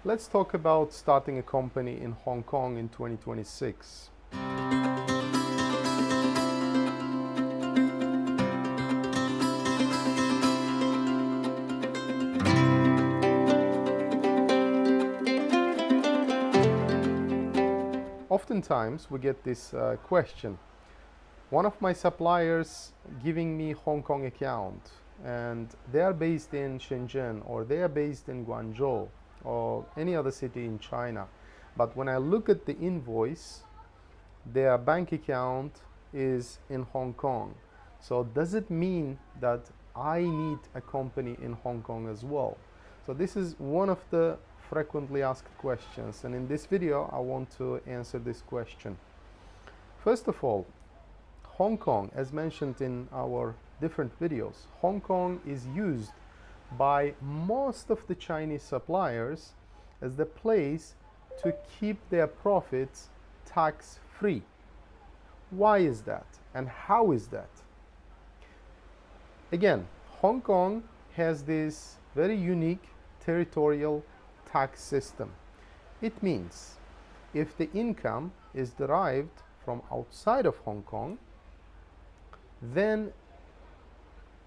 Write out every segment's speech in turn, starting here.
Let's talk about starting a company in Hong Kong in 2026. Oftentimes we get this question. One of my suppliers giving me Hong Kong account and they are based in Shenzhen or they are based in Guangzhou or any other city in China. But when I look at the invoice, their bank account is in Hong Kong. So does it mean that I need a company in Hong Kong as well? So this is one of the frequently asked questions, and in this video I want to answer this question. First of all, Hong Kong, as mentioned in our different videos, Hong Kong is used by most of the Chinese suppliers as the place to keep their profits tax-free. Why is that? And how is that? Again, Hong Kong has this very unique territorial tax system. It means if the income is derived from outside of Hong Kong, then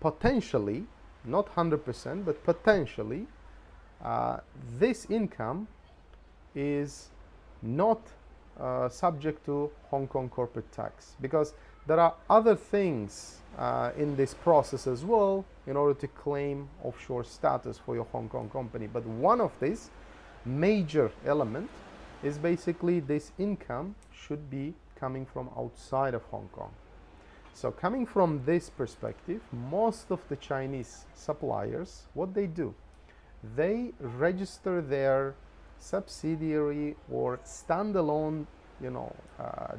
potentially, not 100%, but potentially, this income is not subject to Hong Kong corporate tax, because there are other things in this process as well in order to claim offshore status for your Hong Kong company. But one of these major element is basically this income should be coming from outside of Hong Kong. So coming from this perspective, most of the Chinese suppliers, what they do, they register their subsidiary or standalone,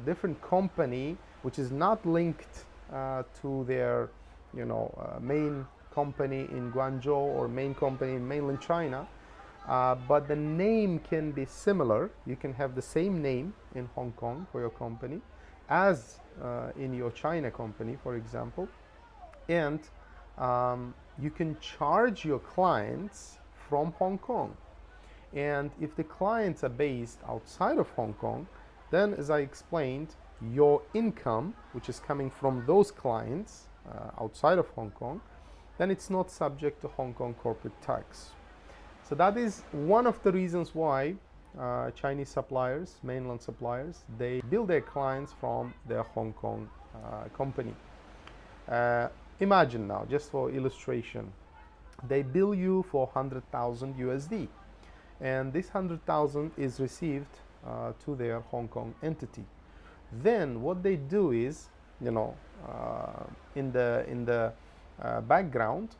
different company which is not linked to their, main company in Guangzhou or main company in mainland China, but the name can be similar. You can have the same name in Hong Kong for your company as in your China company, for example, and you can charge your clients from Hong Kong. And if the clients are based outside of Hong Kong, then as I explained, your income, which is coming from those clients outside of Hong Kong, then it's not subject to Hong Kong corporate tax. So that is one of the reasons why Chinese suppliers, mainland suppliers, they bill their clients from their Hong Kong company. Imagine now, just for illustration, they bill you for 100,000 USD, and this 100,000 is received to their Hong Kong entity. Then what they do is, in the background,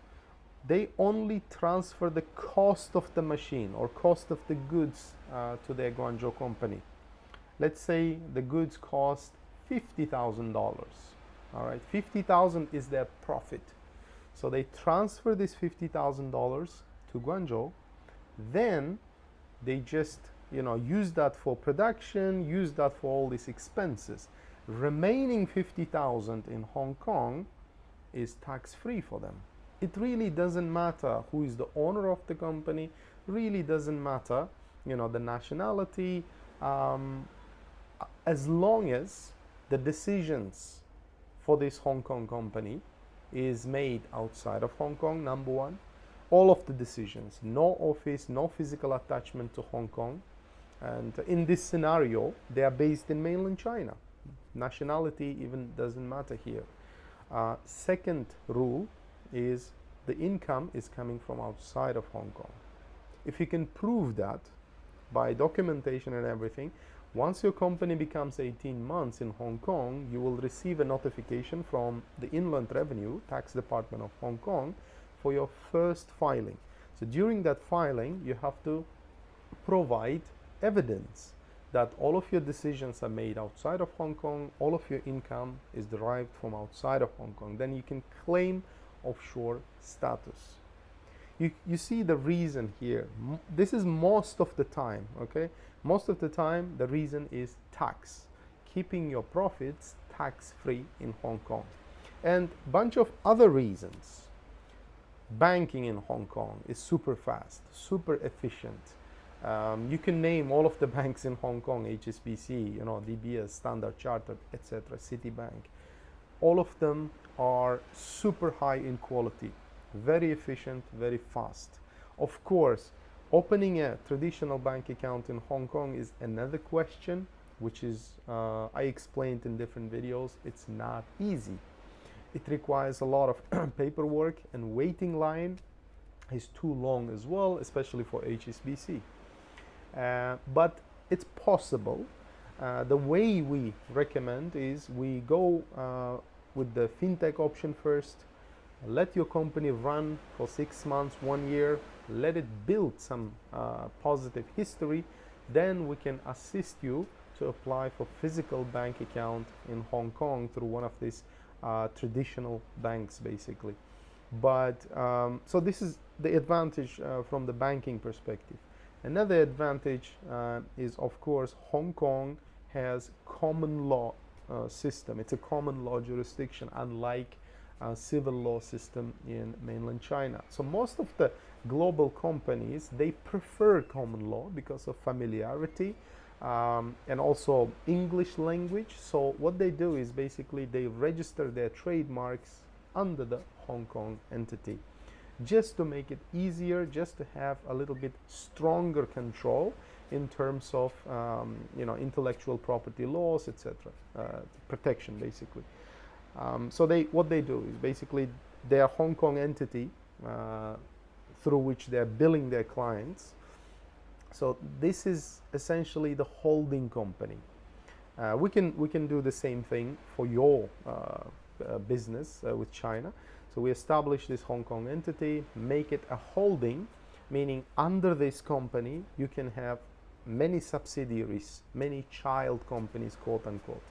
they only transfer the cost of the machine or cost of the goods to their Guangzhou company. Let's say the goods cost $50,000. All right, 50,000 is their profit. So they transfer this $50,000 to Guangzhou. Then they just, use that for production, use that for all these expenses. Remaining 50,000 in Hong Kong is tax-free for them. It really doesn't matter who is the owner of the company, really doesn't matter, the nationality, as long as the decisions for this Hong Kong company is made outside of Hong Kong, number one. All of the decisions, no office, no physical attachment to Hong Kong. And in this scenario, they are based in mainland China. Nationality even doesn't matter here. Second rule is the income is coming from outside of Hong Kong. If you can prove that by documentation and everything, once your company becomes 18 months in Hong Kong, you will receive a notification from the Inland Revenue Tax Department of Hong Kong for your first filing. So during that filing, you have to provide evidence that all of your decisions are made outside of Hong Kong, all of your income is derived from outside of Hong Kong. Then you can claim offshore status. You see the reason here. This is most of the time, okay? Most of the time, the reason is tax. Keeping your profits tax-free in Hong Kong. And a bunch of other reasons. Banking in Hong Kong is super fast, super efficient. You can name all of the banks in Hong Kong, HSBC, you know, DBS, Standard Chartered, etc., Citibank. All of them are super high in quality, very efficient, very fast. Of course, opening a traditional bank account in Hong Kong is another question, which is, I explained in different videos, it's not easy. It requires a lot of paperwork, and waiting line is too long as well, especially for HSBC. But it's possible. The way we recommend is we go with the fintech option first, let your company run for 6 months, 1 year, let it build some positive history, then we can assist you to apply for physical bank account in Hong Kong through one of these traditional banks, basically. But so this is the advantage from the banking perspective. Another advantage is, of course, Hong Kong has common law system. It's a common law jurisdiction, unlike civil law system in mainland China. So most of the global companies, they prefer common law because of familiarity and also English language. So what they do is basically they register their trademarks under the Hong Kong entity, just to make it easier, just to have a little bit stronger control in terms of you know, intellectual property laws, etc., protection, basically. So what they do is basically their Hong Kong entity through which they're billing their clients. So this is essentially the holding company. We can do the same thing for your business with China. So we establish this Hong Kong entity, make it a holding, meaning under this company you can have many subsidiaries, many child companies, quote unquote.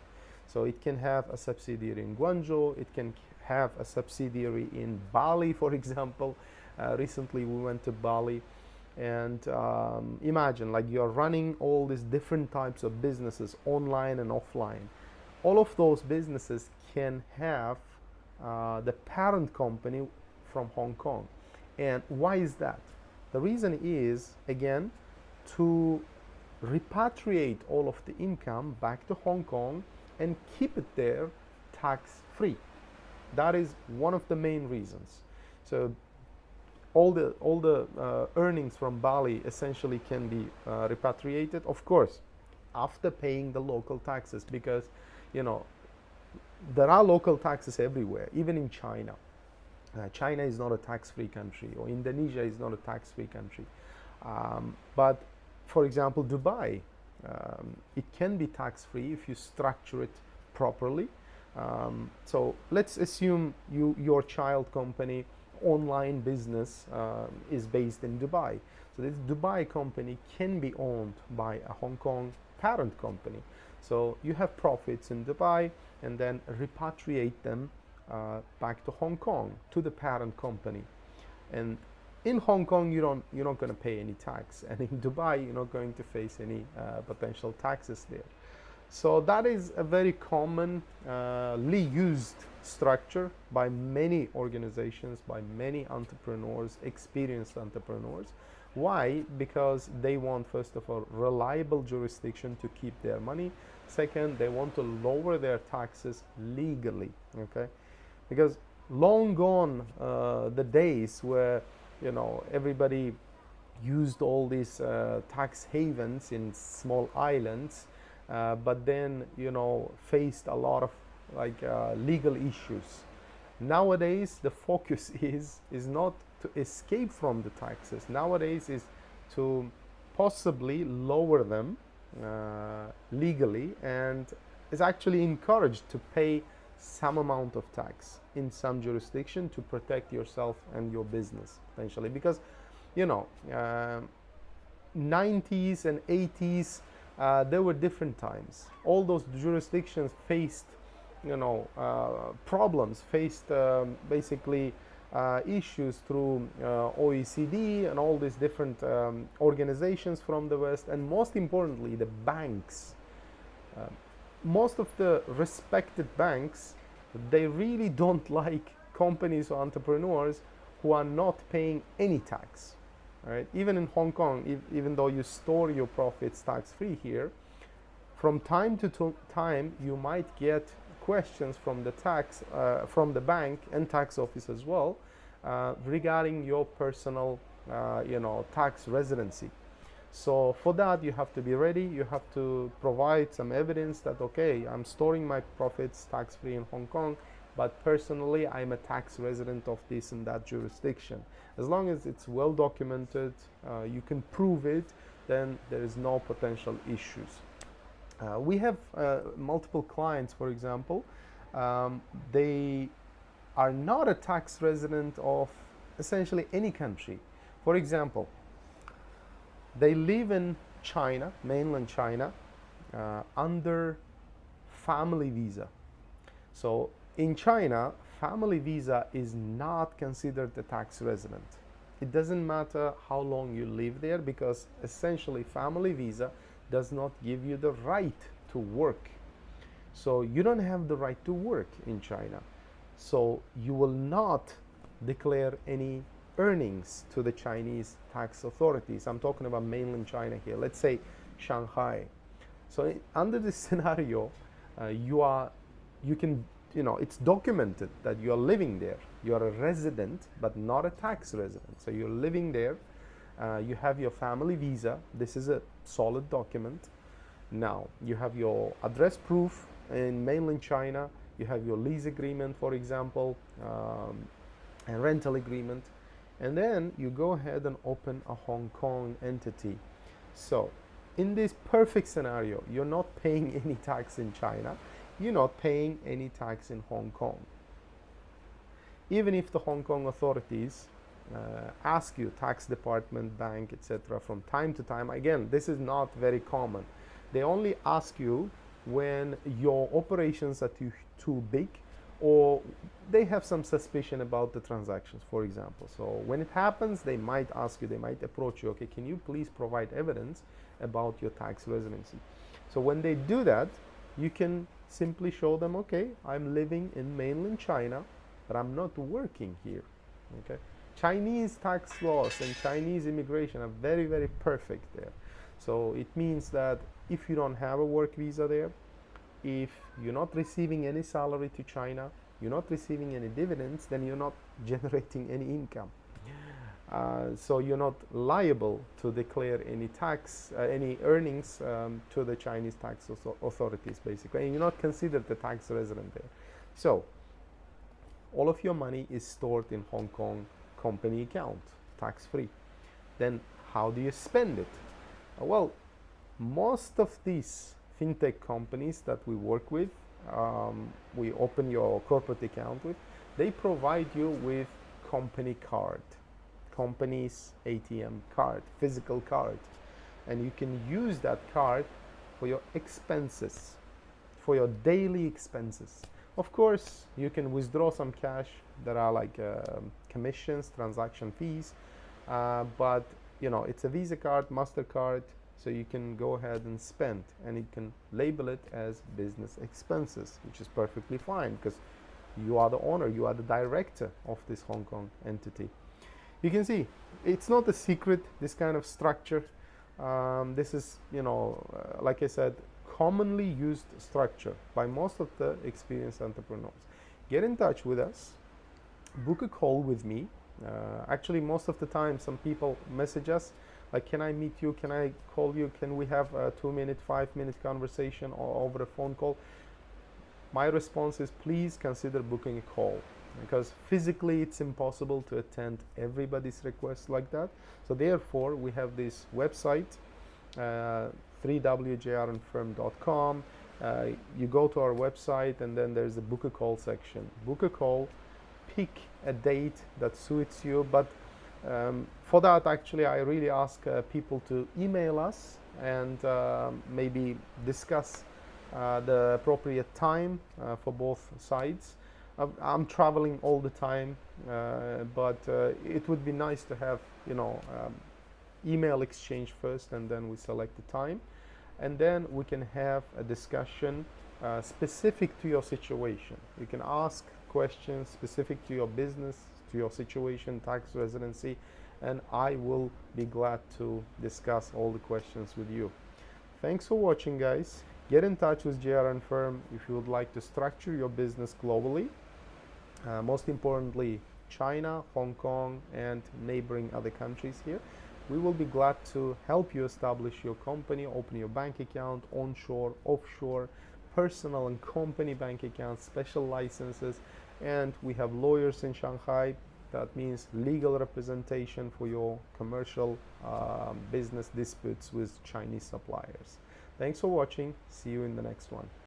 So it can have a subsidiary in Guangzhou, it can have a subsidiary in Bali, for example. Recently we went to Bali, and imagine, like, you're running all these different types of businesses, online and offline. All of those businesses can have the parent company from Hong Kong. And why is that? The reason is, again, to repatriate all of the income back to Hong Kong and keep it there tax free. That is one of the main reasons. So all the earnings from Bali essentially can be repatriated, of course, after paying the local taxes, because, you know, there are local taxes everywhere, even in China. China is not a tax-free country, or Indonesia is not a tax-free country. But for example, Dubai, it can be tax-free if you structure it properly. So let's assume your child company, online business, is based in Dubai. So this Dubai company can be owned by a Hong Kong parent company. So you have profits in Dubai and then repatriate them back to Hong Kong, to the parent company. And in Hong Kong, you're not going to pay any tax, and in Dubai, you're not going to face any potential taxes there. So that is a very commonly used structure by many organizations, by many entrepreneurs, experienced entrepreneurs. Why? Because they want, first of all, reliable jurisdiction to keep their money. Second, they want to lower their taxes legally. Okay, because long gone the days where, you know, everybody used all these tax havens in small islands, but then, you know, faced a lot of legal issues. Nowadays, the focus is not to escape from the taxes. Nowadays is to possibly lower them legally, and is actually encouraged to pay some amount of tax in some jurisdiction to protect yourself and your business, potentially. Because, you know, 90s and 80s, there were different times. All those jurisdictions faced, you know, problems, faced basically issues through OECD and all these different organizations from the West, and most importantly, the banks. Most of the respected banks, they really don't like companies or entrepreneurs who are not paying any tax. right? Even in Hong Kong, even though you store your profits tax-free here, from time to time you might get questions from the from the bank and tax office as well, regarding your personal, tax residency. So for that, you have to be ready. You have to provide some evidence that, okay, I'm storing my profits tax-free in Hong Kong, but personally I'm a tax resident of this and that jurisdiction. As long as it's well documented, you can prove it, then there is no potential issues. We have multiple clients, for example, they are not a tax resident of essentially any country. For example, they live in China, mainland China, under family visa. So in China, family visa is not considered a tax resident. It doesn't matter how long you live there, because essentially family visa does not give you the right to work. So you don't have the right to work in China. So you will not declare any earnings to the Chinese tax authorities. I'm talking about mainland China here. Let's say Shanghai. So under this scenario, it's documented that you are living there. You are a resident, but not a tax resident. So you're living there. You have your family visa. This is a solid document. Now you have your address proof in mainland China. You have your lease agreement, for example, and rental agreement. And then you go ahead and open a Hong Kong entity. So in this perfect scenario, you're not paying any tax in China. You're not paying any tax in Hong Kong. Even if the Hong Kong authorities ask you, tax department, bank, etc., from time to time, again, this is not very common. They only ask you when your operations are too big, or they have some suspicion about the transactions, for example. So when it happens, they might ask you, they might approach you, okay, can you please provide evidence about your tax residency? So when they do that, you can simply show them, okay, I'm living in mainland China, but I'm not working here. Okay, Chinese tax laws and Chinese immigration are very, very perfect there. So it means that if you don't have a work visa there, if you're not receiving any salary to China, you're not receiving any dividends, then you're not generating any income. So you're not liable to declare any tax, any earnings to the Chinese tax authorities, basically. And you're not considered a tax resident there. So all of your money is stored in Hong Kong company account, tax-free. Then how do you spend it? Well, most of these fintech companies that we work with, we open your corporate account with, they provide you with company card, company's ATM card, physical card, and you can use that card for your expenses, for your daily expenses. Of course, you can withdraw some cash that are like commissions, transaction fees, but it's a Visa card, MasterCard, so you can go ahead and spend, and you can label it as business expenses, which is perfectly fine because you are the owner, you are the director of this Hong Kong entity. You can see it's not a secret, this kind of structure. This is, like I said, commonly used structure by most of the experienced entrepreneurs. Get in touch with us, book a call with me. Actually, most of the time, some people message us, like, can I meet you? Can I call you? Can we have a 2-minute, 5-minute conversation or over a phone call? My response is, please consider booking a call, because physically it's impossible to attend everybody's request like that. So therefore, we have this website, 3wjrnfirm.com. You go to our website, and then there's a book a call section. Book a call, pick a date that suits you, but for that, actually, I really ask people to email us and maybe discuss the appropriate time for both sides. I'm traveling all the time, but it would be nice to have, email exchange first, and then we select the time, and then we can have a discussion specific to your situation. You can ask questions specific to your business, to your situation, tax residency, and I will be glad to discuss all the questions with you. Thanks for watching, guys. Get in touch with JRN Firm if you would like to structure your business globally. Most importantly, China, Hong Kong, and neighboring other countries here. We will be glad to help you establish your company, open your bank account, onshore, offshore, personal and company bank accounts, special licenses, and we have lawyers in Shanghai. That means legal representation for your commercial business disputes with Chinese suppliers. Thanks for watching. See you in the next one.